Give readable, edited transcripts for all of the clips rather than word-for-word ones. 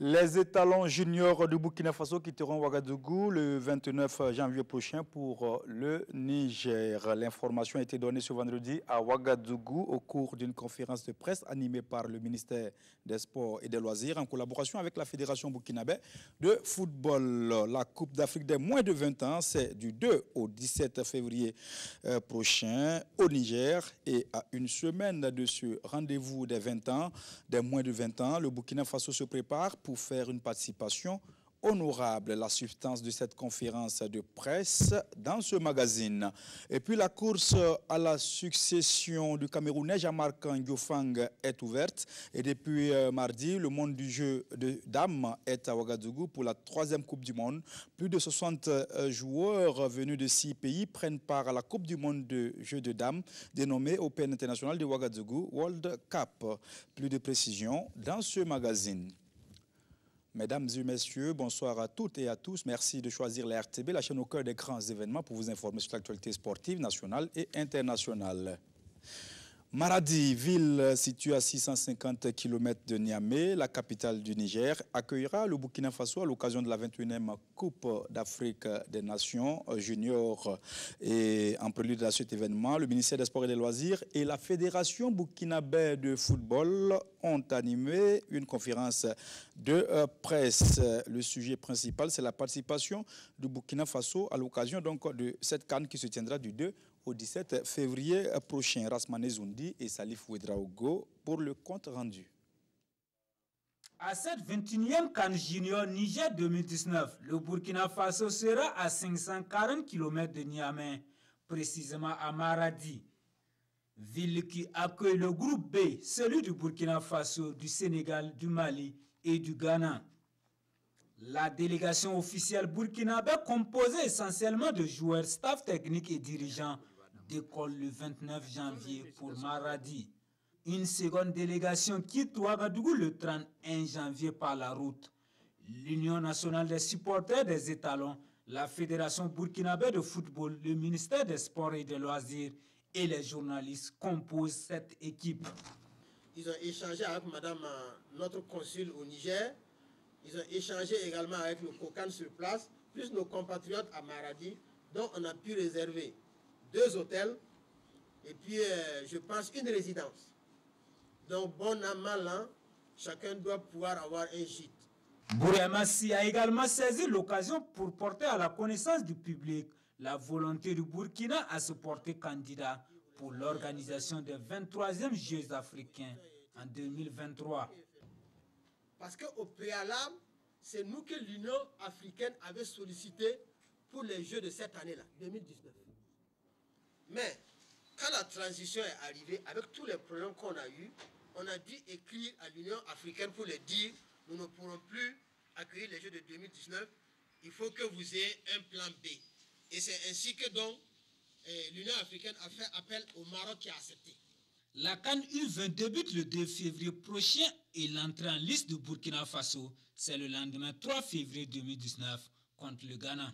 Les étalons juniors du Burkina Faso quitteront Ouagadougou le 29 janvier prochain pour le Niger. L'information a été donnée ce vendredi à Ouagadougou au cours d'une conférence de presse animée par le ministère des Sports et des Loisirs en collaboration avec la Fédération burkinabé de football. La Coupe d'Afrique des moins de 20 ans, c'est du 2 au 17 février prochain au Niger. Et à une semaine de ce rendez-vous des 20 ans, des moins de 20 ans, le Burkina Faso se prépare pour faire une participation honorable. La substance de cette conférence de presse dans ce magazine. Et puis la course à la succession du Camerounais Jean-Marc Ndiofang est ouverte. Et depuis mardi, le monde du jeu de dames est à Ouagadougou pour la 3e Coupe du Monde. Plus de 60 joueurs venus de 6 pays prennent part à la Coupe du Monde de jeu de dames dénommée Open International de Ouagadougou World Cup. Plus de précisions dans ce magazine. Mesdames et messieurs, bonsoir à toutes et à tous. Merci de choisir la RTB, la chaîne au cœur des grands événements pour vous informer sur l'actualité sportive nationale et internationale. Maradi, ville située à 650 km de Niamey, la capitale du Niger, accueillera le Burkina Faso à l'occasion de la 21e Coupe d'Afrique des Nations juniors. Et en prélude à cet événement, le ministère des Sports et des Loisirs et la Fédération burkinabé de football ont animé une conférence de presse. Le sujet principal, c'est la participation du Burkina Faso à l'occasion donc de cette CAN qui se tiendra du 2 au 17 février prochain. Rasmane Zoundi et Salif Ouedraogo pour le compte rendu. À cette 21e CAN Junior Niger 2019, le Burkina Faso sera à 540 km de Niamey, précisément à Maradi, ville qui accueille le groupe B, celui du Burkina Faso, du Sénégal, du Mali et du Ghana. La délégation officielle burkinabé, composée essentiellement de joueurs, staff technique et dirigeants, décolle le 29 janvier pour Maradi. Une seconde délégation quitte Ouagadougou le 31 janvier par la route. L'Union nationale des supporters des étalons, la Fédération burkinabé de football, le ministère des Sports et des Loisirs et les journalistes composent cette équipe. Ils ont échangé avec madame, notre consul au Niger. Ils ont échangé également avec le COCAN sur place, plus nos compatriotes à Maradi, dont on a pu réserver 2 hôtels et puis, je pense, une résidence. Donc, bon an, mal an, chacun doit pouvoir avoir un gîte. Bourema-Si a également saisi l'occasion pour porter à la connaissance du public la volonté du Burkina à se porter candidat pour l'organisation des 23e Jeux africains en 2023. Parce qu'au préalable, c'est nous que l'Union africaine avait sollicité pour les Jeux de cette année-là, 2019. Mais quand la transition est arrivée, avec tous les problèmes qu'on a eus, on a dû écrire à l'Union africaine pour leur dire nous ne pourrons plus accueillir les Jeux de 2019, il faut que vous ayez un plan B. Et c'est ainsi que donc l'Union africaine a fait appel au Maroc qui a accepté. La CAN U20 débute le 2 février prochain et l'entrée en liste du Burkina Faso, c'est le lendemain 3 février 2019 contre le Ghana.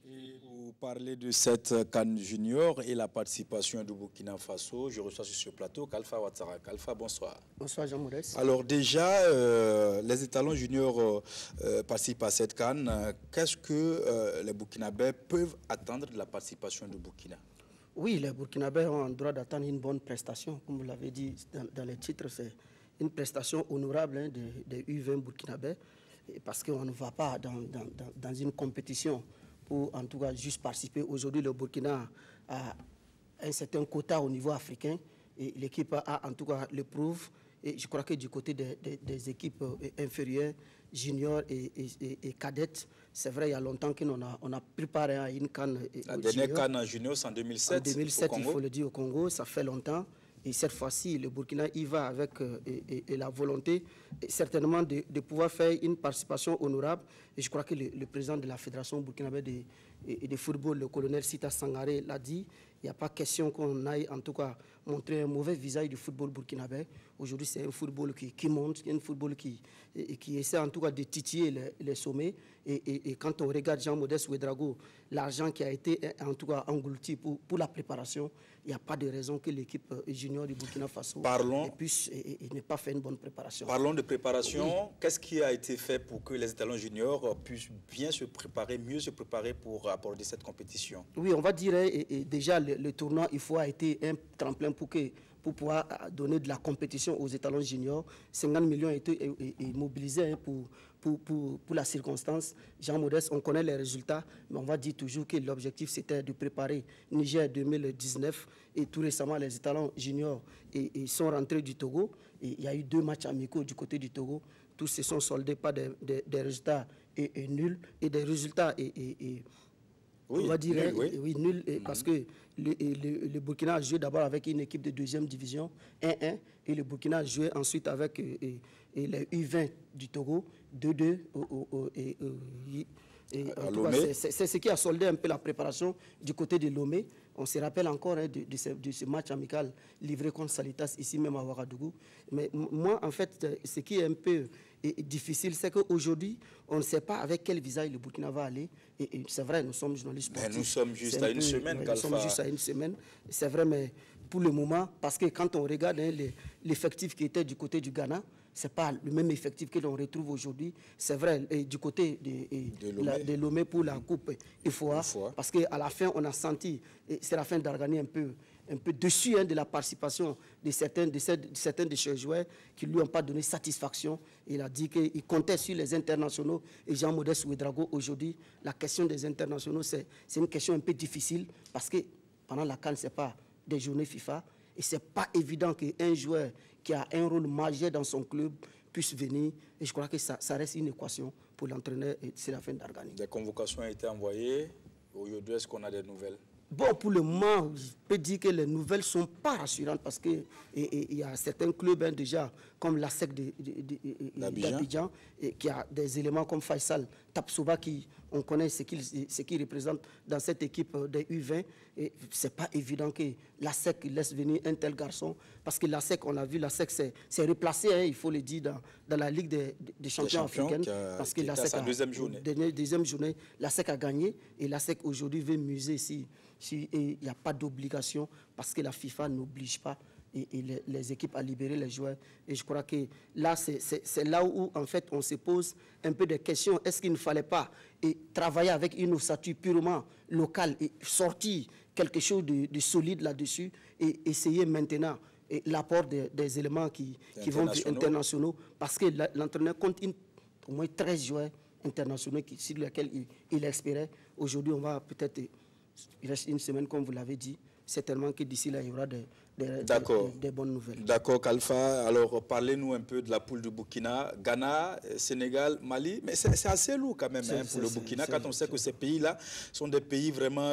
Et pour parler de cette CAN junior et la participation du Burkina Faso, je reçois sur ce plateau Kalfa Ouattara. Kalfa, bonsoir. Bonsoir Jean-Maurice. Alors déjà, les étalons juniors participent à cette CAN. Qu'est-ce que les Burkinabés peuvent attendre de la participation du Burkina? Oui, les Burkinabés ont le droit d'attendre une bonne prestation. Comme vous l'avez dit dans les titres, c'est une prestation honorable des U20 Burkinabés. Parce qu'on ne va pas dans une compétition pour en tout cas juste participer. Aujourd'hui, le Burkina a un certain quota au niveau africain et l'équipe a en tout cas le prouve. Et je crois que du côté des équipes inférieures, juniors et cadettes, c'est vrai, il y a longtemps qu'on a préparé à une CAN. La dernière CAN en junior, c'est en 2007. En 2007, il faut le dire, au Congo, ça fait longtemps. Et cette fois-ci, le Burkina y va avec la volonté certainement de pouvoir faire une participation honorable. Et je crois que le président de la Fédération burkinabé de football, le colonel Sita Sangaré, l'a dit. Il n'y a pas question qu'on aille, en tout cas, montrer un mauvais visage du football burkinabé. Aujourd'hui, c'est un football qui monte, un football qui essaie, en tout cas, de titiller les sommets. Et quand on regarde Jean-Modeste Ouedraogo, l'argent qui a été, en tout cas, englouti pour la préparation, il n'y a pas de raison que l'équipe junior du Burkina Faso n'ait pas fait une bonne préparation. Parlons de préparation. Oui. Qu'est-ce qui a été fait pour que les étalons juniors puissent bien se préparer, mieux se préparer pour aborder cette compétition? Oui, on va dire, déjà, le tournoi, il faut a été un tremplin pour pouvoir donner de la compétition aux étalons juniors. 50 millions ont été mobilisés pour la circonstance. Jean-Modeste, on connaît les résultats, mais on va dire toujours que l'objectif, c'était de préparer Niger 2019. Et tout récemment, les étalons juniors sont rentrés du Togo. Et il y a eu 2 matchs amicaux du côté du Togo. Tous se sont soldés par des résultats nuls et des résultats on va dire nul, parce que le Burkina a joué d'abord avec une équipe de 2e division, 1-1, et le Burkina a joué ensuite avec les U20 du Togo, 2-2. C'est ce qui a soldé un peu la préparation du côté de Lomé. On se rappelle encore de ce match amical livré contre Salitas, ici même à Ouagadougou. Mais moi, en fait, ce qui est un peu difficile, c'est qu'aujourd'hui, on ne sait pas avec quel visage le Burkina va aller. Et c'est vrai, nous sommes journalistes sportifs. Mais nous sommes juste à une semaine, Kalfa. Nous sommes juste à une semaine. C'est vrai, mais pour le moment, parce que quand on regarde l'effectif qui était du côté du Ghana, ce n'est pas le même effectif que l'on retrouve aujourd'hui. C'est vrai, et du côté de Lomé pour la Coupe IFOA, parce qu'à la fin, on a senti Séraphin Dargani un peu déçu de la participation de certains de ces joueurs qui ne lui ont pas donné satisfaction. Il a dit qu'il comptait sur les internationaux. Et Jean-Modeste Ouedraogo, aujourd'hui, la question des internationaux, c'est une question un peu difficile parce que pendant la CAN, ce n'est pas des journées FIFA. Et ce n'est pas évident qu'un joueur qui a un rôle majeur dans son club puisse venir. Et je crois que ça reste une équation pour l'entraîneur Séraphin Dargani. Des convocations ont été envoyées. Aujourd'hui, est-ce qu'on a des nouvelles? Bon, pour le moment, je peux dire que les nouvelles ne sont pas rassurantes parce qu'il y a certains clubs déjà, comme la SEC d'Abidjan, qui a des éléments comme Faisal Tapsouba, qui on connaît ce qu'il représente dans cette équipe des U20. Et ce n'est pas évident que la SEC laisse venir un tel garçon, parce que la SEC, on a vu, la SEC s'est replacée, il faut le dire, dans la Ligue des champions africaines. Parce que la SEC a deuxième journée, la SEC a gagné, et la SEC aujourd'hui veut muser il n'y a pas d'obligation, parce que la FIFA n'oblige pas les équipes à libérer les joueurs. Et je crois que là, c'est là où, en fait, on se pose un peu de questions. Est-ce qu'il ne fallait pas travailler avec une ossature purement locale et sortir quelque chose de solide là-dessus et essayer maintenant l'apport des éléments qui vont être internationaux, parce que l'entraîneur compte au moins 13 joueurs internationaux sur lesquels il espérait. Aujourd'hui, on va peut-être... Il reste une semaine, comme vous l'avez dit. Certainement que d'ici là, il y aura des bonnes nouvelles. D'accord, Kalfa. Alors, parlez-nous un peu de la poule du Burkina. Ghana, Sénégal, Mali. Mais c'est assez lourd quand même pour le Burkina, quand on sait que ces pays-là sont des pays vraiment...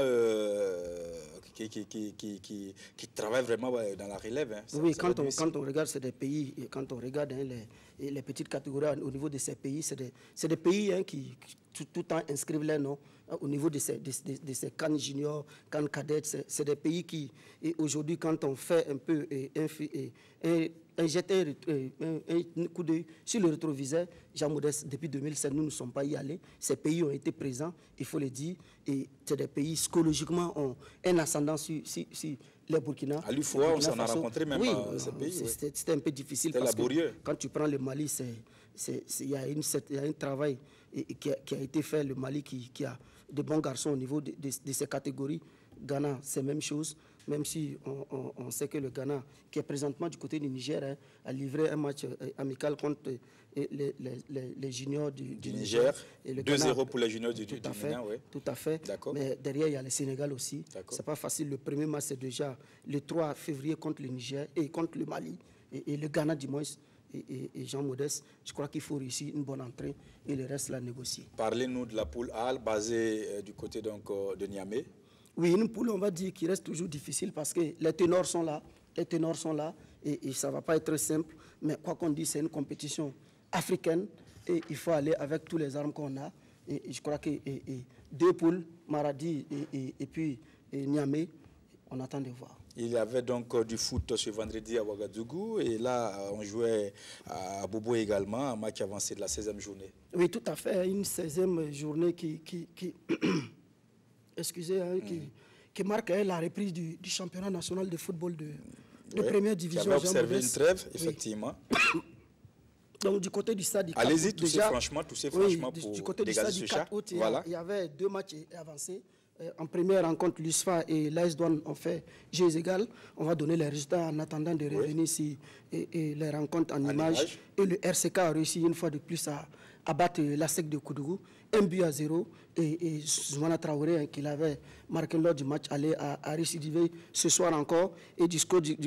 qui travaillent vraiment dans la relève. Oui, quand on regarde, c'est des pays, et quand on regarde les petites catégories au niveau de ces pays, c'est des pays qui tout le temps inscrivent les noms au niveau de ces CAN juniors, CAN cadets. C'est des pays qui, aujourd'hui, quand on fait un peu jeter un coup d'œil sur le rétroviseur, Jean-Modeste, depuis 2007, nous ne sommes pas y allés. Ces pays ont été présents, il faut le dire, et c'est des pays psychologiquement ont un ascendant sur les Burkina. À l'UFOA, on s'en a rencontré même ces pays. C'était un peu difficile parce que quand tu prends le Mali, il y a un travail qui a été fait, le Mali qui a de bons garçons au niveau de ces catégories. Ghana, c'est la même chose, même si on sait que le Ghana, qui est présentement du côté du Niger, a livré un match amical contre les juniors du Niger. 2-0 pour les juniors du Niger, oui. Tout à fait. Mais derrière, il y a le Sénégal aussi. C'est pas facile. Le premier match, c'est déjà le 3 février contre le Niger et contre le Mali. Et le Ghana, du moins, et Jean-Modeste, je crois qu'il faut réussir une bonne entrée et le reste, la négocier. Parlez-nous de la poule A, basée du côté donc, de Niamey. Oui, une poule, on va dire, qui reste toujours difficile parce que les ténors sont là. Et ça ne va pas être simple. Mais quoi qu'on dise, c'est une compétition africaine et il faut aller avec tous les armes qu'on a. Et je crois que 2 poules, Maradi et puis Niamey, on attend de voir. Il y avait donc du foot ce vendredi à Ouagadougou et là, on jouait à Bobo également, un match avancé de la 16e journée. Oui, tout à fait, une 16e journée excusez, hein, qui marque la reprise du championnat national de football de première division. Qui avait observé une trêve, effectivement. Oui. Donc du côté du stade du 4 août, allez-y, toussez franchement pour du côté du stade du 4 août, voilà. Il y avait 2 matchs avancés. En première rencontre, l'USFA et l'AS Douanes ont fait jeux égal. On va donner les résultats en attendant de revenir ici et les rencontres en images. Et le RCK a réussi une fois de plus à battre l'ASEC de Koudougou. 1-0 et Zoumana Traoré, qui l'avait marqué lors du match, allait à récidiver ce soir encore. Et du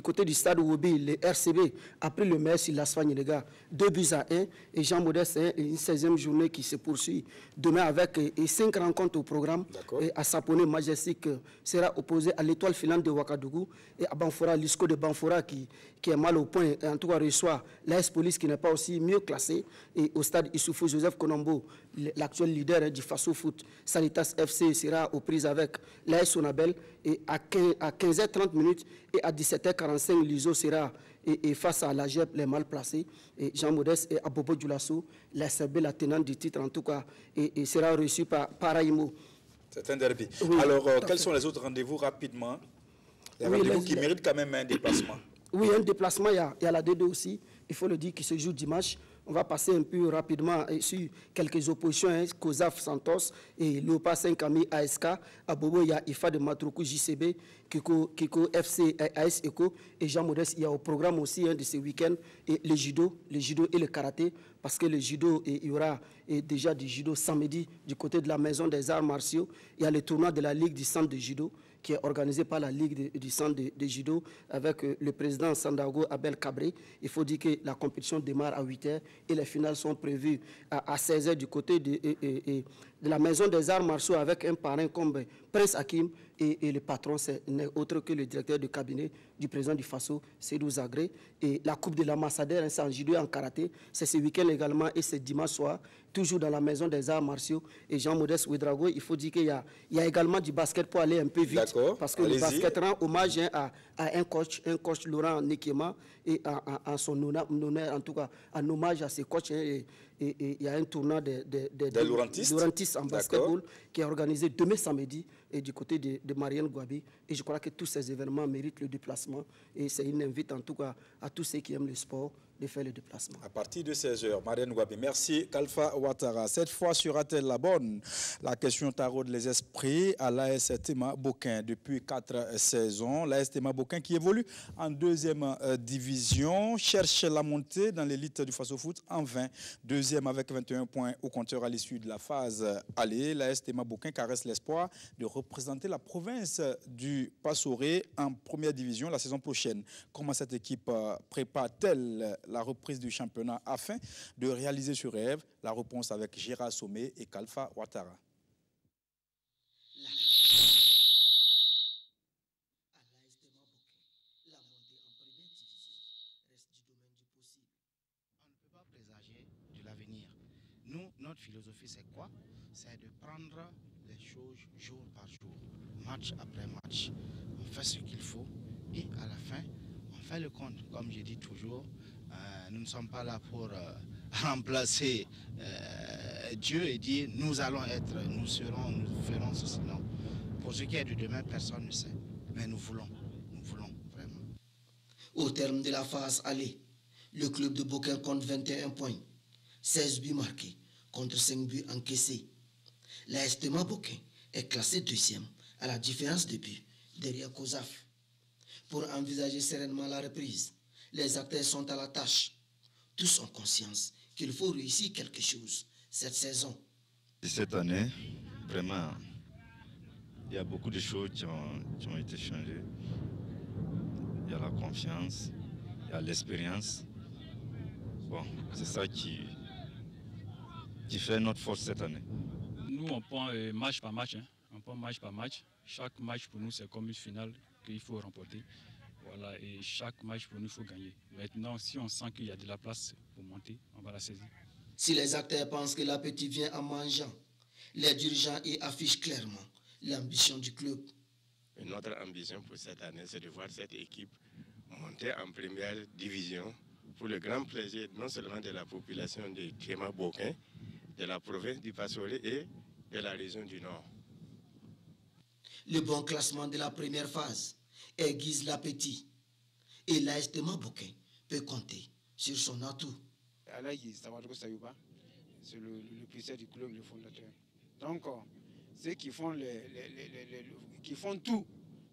côté du stade Ouobi, le RCB a pris le meilleur sur l'Aspagne, les gars. 2-1 et Jean Modeste, une 16e journée qui se poursuit demain avec 5 rencontres au programme. Et à Saponé, Majestic sera opposé à l'Étoile Filante de Ouagadougou et à Banfora, l'ISCO de Banfora qui est mal au point, et en tout cas reçoit l'AS Police qui n'est pas aussi mieux classé. Et au stade Issoufou Joseph Konombo, l'actuel leader du Faso Foot, Sanitas FC sera aux prises avec l'AS Sonabel et à 15h30 et à 17h45, l'ISO sera face à la GEP, les mal placés, et Jean Modeste et Abobo Djoulasso, la SRB, la tenante du titre en tout cas, et sera reçu par Paraïmo. C'est un derby. Oui, alors, quels sont les autres rendez-vous rapidement? Les rendez-vous qui méritent quand même un déplacement. Oui, un déplacement, il y a la D2 aussi, il faut le dire, qui se joue dimanche. On va passer un peu rapidement sur quelques oppositions, COSAF Santos et Léopard 5 Ami ASK. À Bobo, il y a IFA de Matroukou JCB, Kiko FC AS Eco et Jean Modeste. Il y a au programme aussi de ce week-end le judo et le karaté, parce que le judo, il y aura déjà du judo samedi du côté de la Maison des Arts Martiaux. Il y a le tournoi de la Ligue du Centre de Judo, qui est organisé par la Ligue du Centre de Judo avec le président Sandago Abel Cabré. Il faut dire que la compétition démarre à 8h et les finales sont prévues à 16h du côté de la Maison des Arts Martiaux avec un parrain comme Prince Hakim et le patron, c'est autre que le directeur de cabinet du président du Faso, Seydou Zagré. Et la Coupe de l'Ambassadeur, c'est en judo et en karaté, c'est ce week-end également et c'est dimanche soir, toujours dans la Maison des Arts Martiaux. Et Jean-Modeste Ouedraogo, il faut dire qu'il y a également du basket pour aller un peu vite, parce que le basket rend hommage à un coach Laurent Nekema, et en son honneur, en tout cas, en hommage à ses coachs. Et il y a un tournoi de Laurentistes en basketball qui est organisé demain samedi et du côté de Marianne Gouabi. Et je crois que tous ces événements méritent le déplacement. Et c'est une invite en tout cas à tous ceux qui aiment le sport de faire le déplacement. À partir de 16h, Marianne Gouabi. Merci Kalfa Ouattara. Cette fois sera-t-elle la bonne? La question taraude les esprits à l'AS Tema Bokin depuis 4 saisons. L'AS Tema Bokin qui évolue en 2e division cherche la montée dans l'élite du Faso Foot en vain. 2e avec 21 points au compteur à l'issue de la phase aller. L'AS Tema Bokin caresse l'espoir de représenter la province du Passoré en 1re division la saison prochaine. Comment cette équipe prépare-t-elle la reprise du championnat afin de réaliser ce rêve? La réponse avec Gérard Sommet et Kalfa Ouattara. Nous, notre philosophie, c'est quoi? C'est de prendre les choses jour par jour, match après match. On fait ce qu'il faut et à la fin, on fait le compte. Comme je dis toujours, nous ne sommes pas là pour remplacer Dieu et dire nous allons être, nous serons, nous ferons ceci. Non. Pour ce qui est de demain, personne ne sait. Mais nous voulons vraiment. Au terme de la phase aller, le club de Bokin compte 21 points, 16 buts marqués contre 5 buts encaissés. L'AS Tema Bokin est classé 2e à la différence de buts derrière COSAF. Pour envisager sereinement la reprise, les acteurs sont à la tâche. Tous ont conscience qu'il faut réussir quelque chose cette saison. Cette année, vraiment, il y a beaucoup de choses qui ont été changées. Il y a la confiance, il y a l'expérience. Bon, c'est ça qui fait notre force cette année. Nous, on prend match par match. On prend match par match. Chaque match pour nous, c'est comme une finale qu'il faut remporter. Voilà, et chaque match pour nous, il faut gagner. Maintenant, si on sent qu'il y a de la place pour monter, on va la saisir. Si les acteurs pensent que l'appétit vient en mangeant, les dirigeants y affichent clairement l'ambition du club. Et notre ambition pour cette année, c'est de voir cette équipe monter en première division pour le grand plaisir non seulement de la population de Kéma-Bokin, de la province du Passoli et de la région du Nord. Le bon classement de la première phase aiguise l'appétit et l'AS de Mabokin peut compter sur son atout. Alaï Sawadko Sayouba, c'est le président du club, le fondateur. Donc, ceux qui font, qui font tout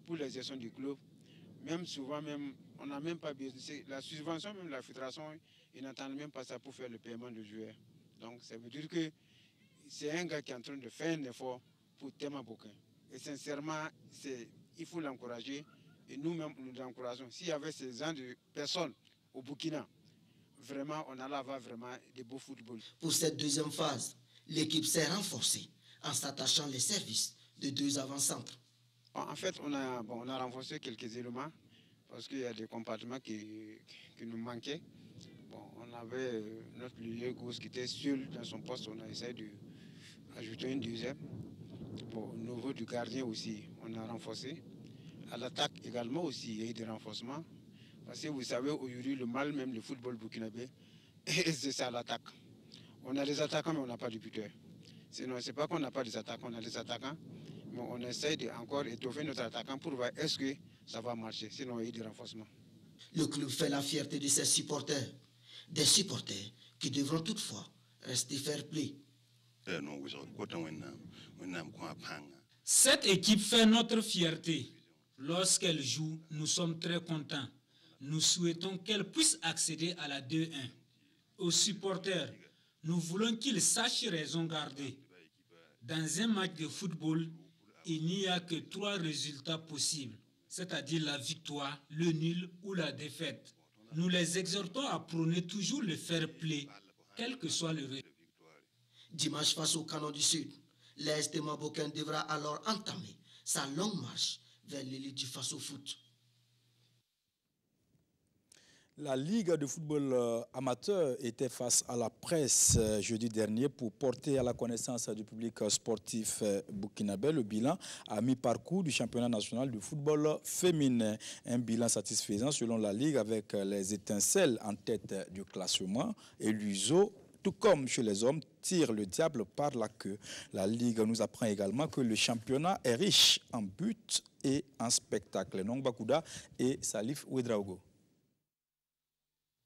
pour la gestion du club, même souvent, même, on n'a même pas besoin. La subvention, même la fédération, ils n'attendent même pas ça pour faire le paiement de joueurs. Donc, ça veut dire que c'est un gars qui est en train de faire un effort pour Tema Bokin. Et sincèrement, il faut l'encourager. Et nous-mêmes, nous l'encourageons. S'il y avait ces gens de personnes au Burkina, vraiment, on allait avoir vraiment des beaux football. Pour cette deuxième phase, l'équipe s'est renforcée en s'attachant les services de 2 avant-centres. En fait, on a renforcé quelques éléments parce qu'il y a des compartiments qui nous manquaient. Bon, on avait notre milieu gauche qui était seul dans son poste. On a essayé d'ajouter une deuxième. Bon, au niveau du gardien aussi, on a renforcé. À l'attaque également aussi, il y a eu des renforcements. Parce que vous savez, aujourd'hui, le mal même, le football burkinabé, c'est à l'attaque. On a des attaquants, mais on n'a pas de buteur. Sinon, ce n'est pas qu'on n'a pas des attaquants, on a des attaquants, mais on essaie de encore étoffer notre attaquant pour voir est-ce que ça va marcher. Sinon, il y a eu des renforcements. Le club fait la fierté de ses supporters. Des supporters qui devront toutefois rester fair-play. Cette équipe fait notre fierté. Lorsqu'elle joue, nous sommes très contents. Nous souhaitons qu'elle puisse accéder à la 2-1. Aux supporters, nous voulons qu'ils sachent raison garder. Dans un match de football, il n'y a que 3 résultats possibles, c'est-à-dire la victoire, le nul ou la défaite. Nous les exhortons à prôner toujours le fair play, quel que soit le résultat. Dimanche face au Canon du Sud, l'AS de Mabokin devra alors entamer sa longue marche vers l'élite du Faso Foot. La Ligue de football amateur était face à la presse jeudi dernier pour porter à la connaissance du public sportif burkinabé le bilan à mi-parcours du championnat national de football féminin. Un bilan satisfaisant selon la Ligue avec les étincelles en tête du classement et l'USO, tout comme chez les hommes, tire le diable par la queue. La Ligue nous apprend également que le championnat est riche en buts et en spectacles. Nong Bakouda et Salif Ouedraogo.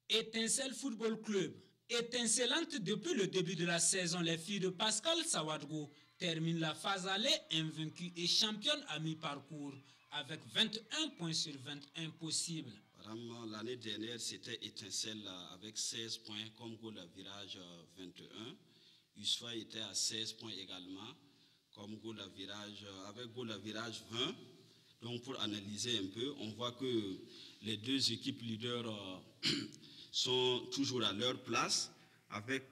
Étincelle Football Club, étincelante depuis le début de la saison, les filles de Pascal Sawadgo terminent la phase aller invaincue et championne à mi-parcours avec 21 points sur 21 possibles. L'année dernière, c'était Étincelle avec 16 points comme goal à virage 21. USFA était à 16 points également comme goal à virage, avec goal à virage 20. Donc pour analyser un peu, on voit que les deux équipes leaders sont toujours à leur place avec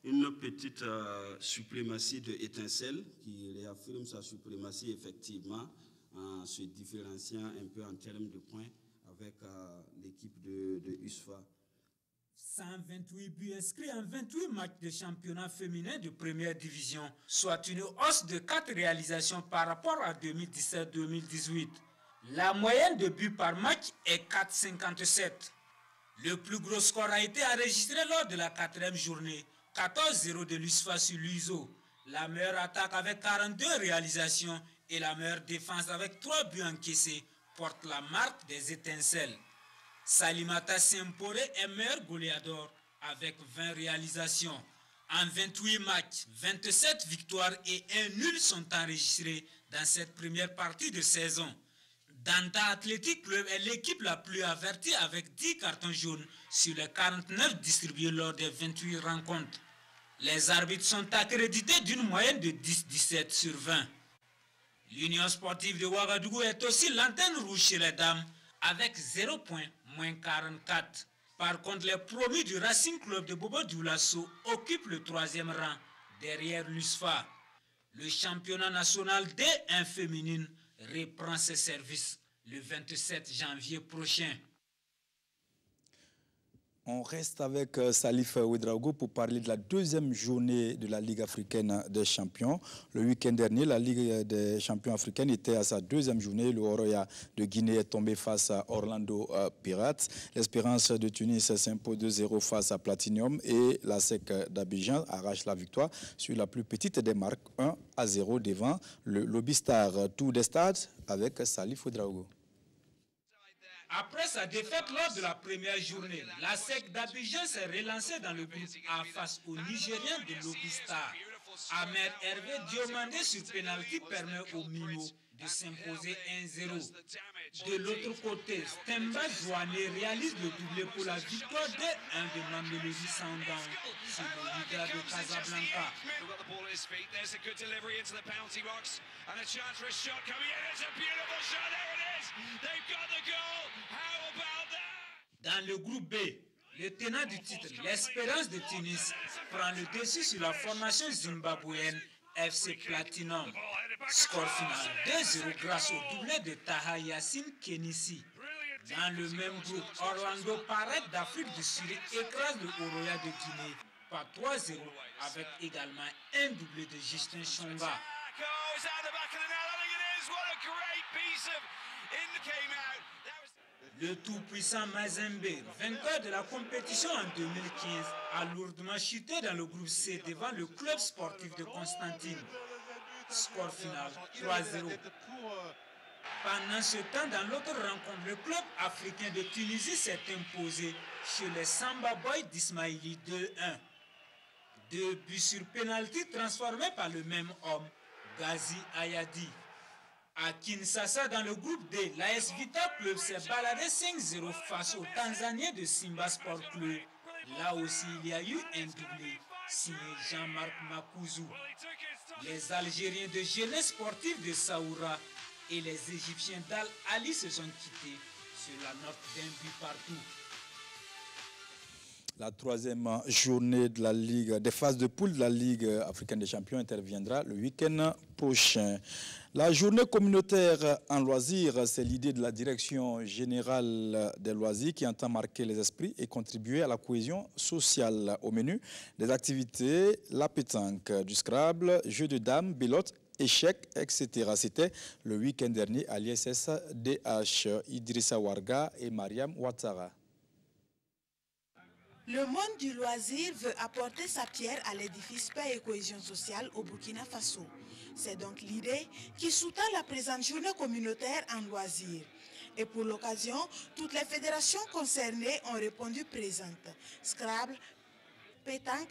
une petite suprématie de Étincelle qui réaffirme sa suprématie effectivement en se différenciant un peu en termes de points avec l'équipe de USFA. 128 buts inscrits en 28 matchs de championnat féminin de première division, soit une hausse de 4 réalisations par rapport à 2017-2018. La moyenne de buts par match est 4,57. Le plus gros score a été enregistré lors de la 4e journée, 14-0 de l'USFA sur l'USO. La meilleure attaque avec 42 réalisations et la meilleure défense avec 3 buts encaissés porte la marque des étincelles. Salimata Sempore est meilleur goléador avec 20 réalisations. En 28 matchs, 27 victoires et 1 nul sont enregistrés dans cette première partie de saison. Danta Athletic Club est l'équipe la plus avertie avec 10 cartons jaunes sur les 49 distribués lors des 28 rencontres. Les arbitres sont accrédités d'une moyenne de 10-17 sur 20. L'Union sportive de Ouagadougou est aussi l'antenne rouge chez les dames avec 0 points, moins 44. Par contre, les promus du Racing Club de Bobo Dioulasso occupent le 3e rang derrière l'USFA. Le championnat national D1 féminine reprend ses services le 27 janvier prochain. On reste avec Salif Ouedraogo pour parler de la deuxième journée de la Ligue africaine des champions. Le week-end dernier, la Ligue des champions africaine était à sa deuxième journée. Le Oroya de Guinée est tombé face à Orlando Pirates. L'Espérance de Tunis s'impose 2-0 face à Platinum et la SEC d'Abidjan arrache la victoire sur la plus petite des marques, 1-0 devant le Lobby Star. Tour des stades avec Salif Ouedraogo. Après sa défaite lors de la première journée, la SEC d'Abidjan s'est relancée dans le groupe A face aux Nigériens de Lobby Star. Ahmed Hervé Diomandé sur pénalty permet aux Mimo de s'imposer 1-0. De l'autre côté, Stemba Joané réalise le doublé pour la victoire de 1 de Mamelodi Sundowns sur le leader de Casablanca. Dans le groupe B, le tenant du titre, l'Espérance de Tunis, prend le dessus sur la formation zimbabwéenne FC Platinum. Score final 2-0 grâce au doublé de Taha Yassine Kenissi. Dans le même groupe, Orlando Pirates d'Afrique du Sud écrase le Oroya de Guinée par 3-0 avec également un doublé de Justin Chonga. Le tout-puissant Mazembe, vainqueur de la compétition en 2015, a lourdement chuté dans le groupe C devant le club sportif de Constantine. Score final 3-0. Pendant ce temps, dans l'autre rencontre, le club africain de Tunisie s'est imposé chez les Samba Boys d'Ismaïli 2-1. 2 buts sur pénalty transformés par le même homme, Ghazi Ayadi. À Kinshasa, dans le groupe D, l'AS Vita Club s'est baladé 5-0 face aux Tanzaniens de Simba Sport Club. Là aussi, il y a eu un doublé, signé Jean-Marc Makouzou. Les Algériens de Jeunesse Sportive de Saoura et les Égyptiens d'Al Ali se sont quittés sur la note d'un but partout. La troisième journée de la Ligue, des phases de poule de la Ligue africaine des champions interviendra le week-end prochain. La journée communautaire en loisirs, c'est l'idée de la direction générale des loisirs qui entend marquer les esprits et contribuer à la cohésion sociale. Au menu des activités, la pétanque, du Scrabble, jeux de dames, belote, échecs, etc. C'était le week-end dernier à l'ISS-DH. Idrissa Warga et Mariam Ouattara. Le monde du loisir veut apporter sa pierre à l'édifice paix et cohésion sociale au Burkina Faso. C'est donc l'idée qui sous-tend la présente journée communautaire en loisir. Et pour l'occasion, toutes les fédérations concernées ont répondu présentes. Scrabble, pétanque,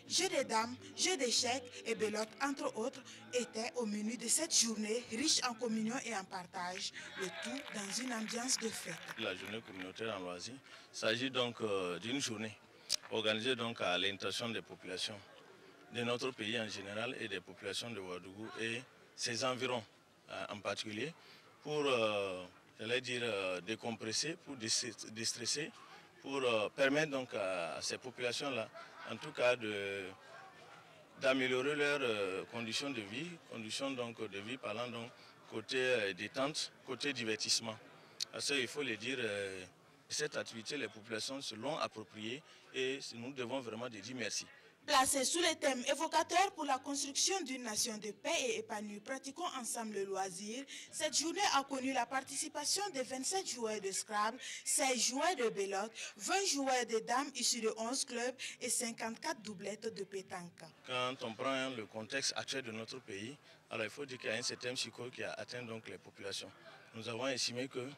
jeux de dames, jeux d'échecs et belote, entre autres, étaient au menu de cette journée riche en communion et en partage, le tout dans une ambiance de fête. La journée communautaire en loisirs s'agit donc d'une journée organisée donc à l'intention des populations de notre pays en général et des populations de Ouagadougou et ses environs en particulier pour, j'allais dire, décompresser, pour déstresser, pour permettre donc à ces populations-là, en tout cas, d'améliorer leurs conditions de vie, parlant donc côté détente, côté divertissement. Parce qu'il faut le dire, cette activité, les populations se l'ont appropriée et nous devons vraiment dire merci. Placé sous les thèmes évocateurs pour la construction d'une nation de paix et épanouie, pratiquons ensemble le loisir. Cette journée a connu la participation de 27 joueurs de Scrabble, 16 joueurs de belote, 20 joueurs de dames issus de 11 clubs et 54 doublettes de pétanque. Quand on prend le contexte actuel de notre pays, alors il faut dire qu'il y a un certain psychose qui a atteint donc les populations. Nous avons estimé que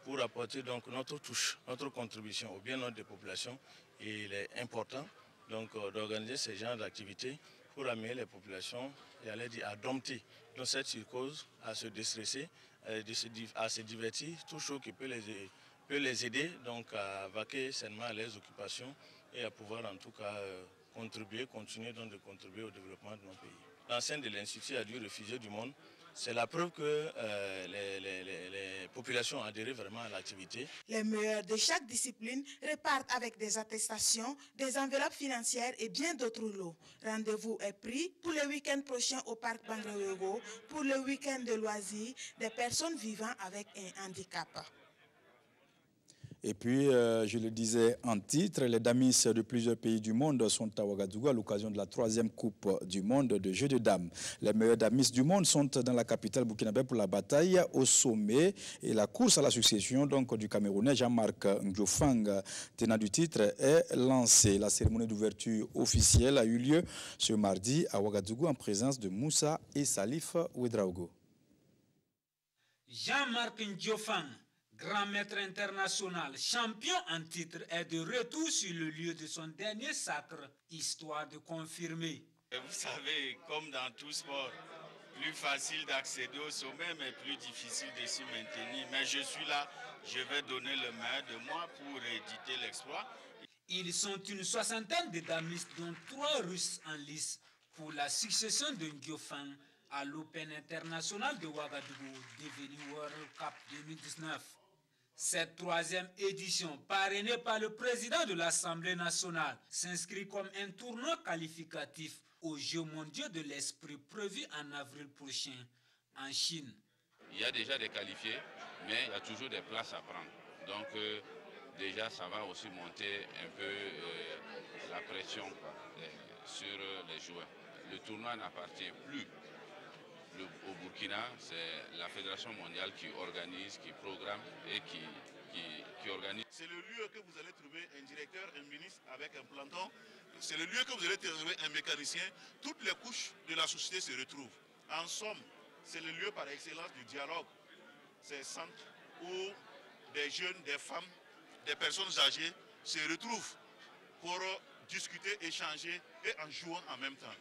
pour apporter donc notre touche, notre contribution au bien-être des populations, il est important donc d'organiser ce genre d'activités pour amener les populations et à dompter dans cette psychose, à se déstresser, à se divertir, tout chose qui peut les aider donc à vaquer sainement à leurs occupations et à pouvoir en tout cas continuer donc de contribuer au développement de nos pays. L'enceinte de l'Institut a dû refuser du monde. C'est la preuve que les populations ont adhéré vraiment à l'activité. Les meilleurs de chaque discipline repartent avec des attestations, des enveloppes financières et bien d'autres lots. Rendez-vous est pris pour le week-end prochain au parc Bangrewego pour le week-end de loisirs des personnes vivant avec un handicap. Et puis, je le disais en titre, les damis de plusieurs pays du monde sont à Ouagadougou à l'occasion de la 3e Coupe du monde de jeux de dames. Les meilleurs damis du monde sont dans la capitale burkinabé pour la bataille au sommet et la course à la succession donc, du Camerounais Jean-Marc Ndiofang, tenant du titre, est lancée. La cérémonie d'ouverture officielle a eu lieu ce mardi à Ouagadougou en présence de Moussa et Salif Ouedraogo. Jean-Marc Ndiofang, grand maître international, champion en titre, est de retour sur le lieu de son dernier sacre, histoire de confirmer. Vous savez, comme dans tout sport, plus facile d'accéder au sommet, mais plus difficile de s'y maintenir. Mais je suis là, je vais donner le meilleur de moi pour éditer l'exploit. Ils sont une soixantaine de damistes, dont 3 Russes en lice pour la succession de Ndiofang à l'Open international de Ouagadougou, devenu World Cup 2019. Cette 3e édition, parrainée par le président de l'Assemblée nationale, s'inscrit comme un tournoi qualificatif aux Jeux mondiaux de l'esprit prévus en avril prochain en Chine. Il y a déjà des qualifiés, mais il y a toujours des places à prendre. Donc déjà, ça va aussi monter un peu la pression sur les joueurs. Le tournoi n'appartient plus au Burkina, c'est la Fédération mondiale qui organise, qui programme et qui organise. C'est le lieu que vous allez trouver un directeur, un ministre avec un planton. C'est le lieu que vous allez trouver un mécanicien. Toutes les couches de la société se retrouvent. En somme, c'est le lieu par excellence du dialogue. C'est un centre où des jeunes, des femmes, des personnes âgées se retrouvent pour discuter, échanger et en jouant en même temps.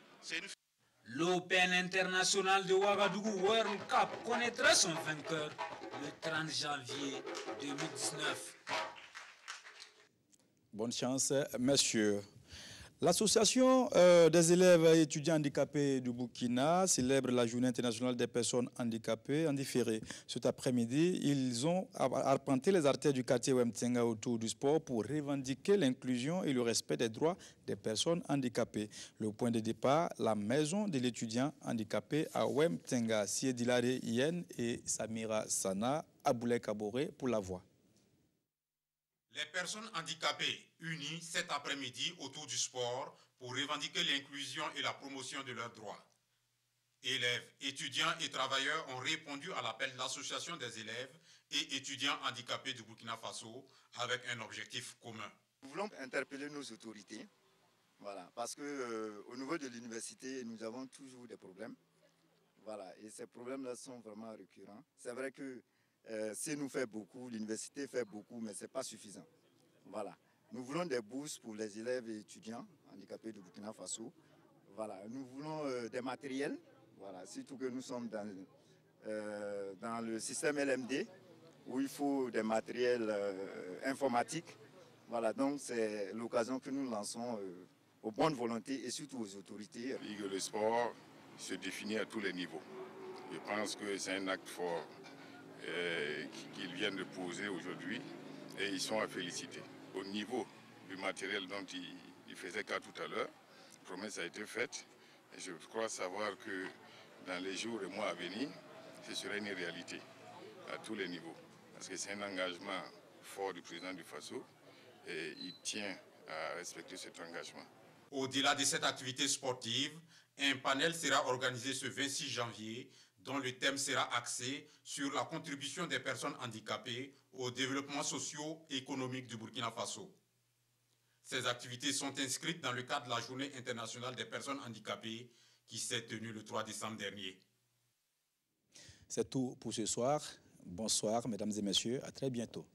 L'Open international de Ouagadougou World Cup connaîtra son vainqueur le 30 janvier 2019. Bonne chance, messieurs. L'association des élèves et étudiants handicapés du Burkina célèbre la journée internationale des personnes handicapées en différé. Cet après-midi, ils ont arpenté les artères du quartier Wemtenga autour du sport pour revendiquer l'inclusion et le respect des droits des personnes handicapées. Le point de départ, la maison de l'étudiant handicapé à Wemtenga. Siedilare Yen et Samira Sana, Aboulay Kaboré pour la voix. Les personnes handicapées unies cet après-midi autour du sport pour revendiquer l'inclusion et la promotion de leurs droits. Élèves, étudiants et travailleurs ont répondu à l'appel de l'Association des élèves et étudiants handicapés du Burkina Faso avec un objectif commun. Nous voulons interpeller nos autorités, voilà, parce qu'au niveau de l'université, nous avons toujours des problèmes. Voilà, et ces problèmes-là sont vraiment récurrents. C'est vrai que nous fait beaucoup, l'université fait beaucoup, mais ce n'est pas suffisant. Voilà. Nous voulons des bourses pour les élèves et étudiants handicapés du Burkina Faso. Voilà. Nous voulons des matériels, voilà. Surtout que nous sommes dans le système LMD, où il faut des matériels informatiques. Voilà, donc c'est l'occasion que nous lançons aux bonnes volontés et surtout aux autorités. Le sport se définit à tous les niveaux. Je pense que c'est un acte fort qu'ils viennent de poser aujourd'hui et ils sont à féliciter. Au niveau du matériel dont il faisait cas tout à l'heure, la promesse a été faite et je crois savoir que dans les jours et mois à venir, ce sera une réalité à tous les niveaux. Parce que c'est un engagement fort du président du Faso et il tient à respecter cet engagement. Au-delà de cette activité sportive, un panel sera organisé ce 26 janvier dont le thème sera axé sur la contribution des personnes handicapées au développement socio-économique du Burkina Faso. Ces activités sont inscrites dans le cadre de la Journée internationale des personnes handicapées qui s'est tenue le 3 décembre dernier. C'est tout pour ce soir. Bonsoir, mesdames et messieurs. À très bientôt.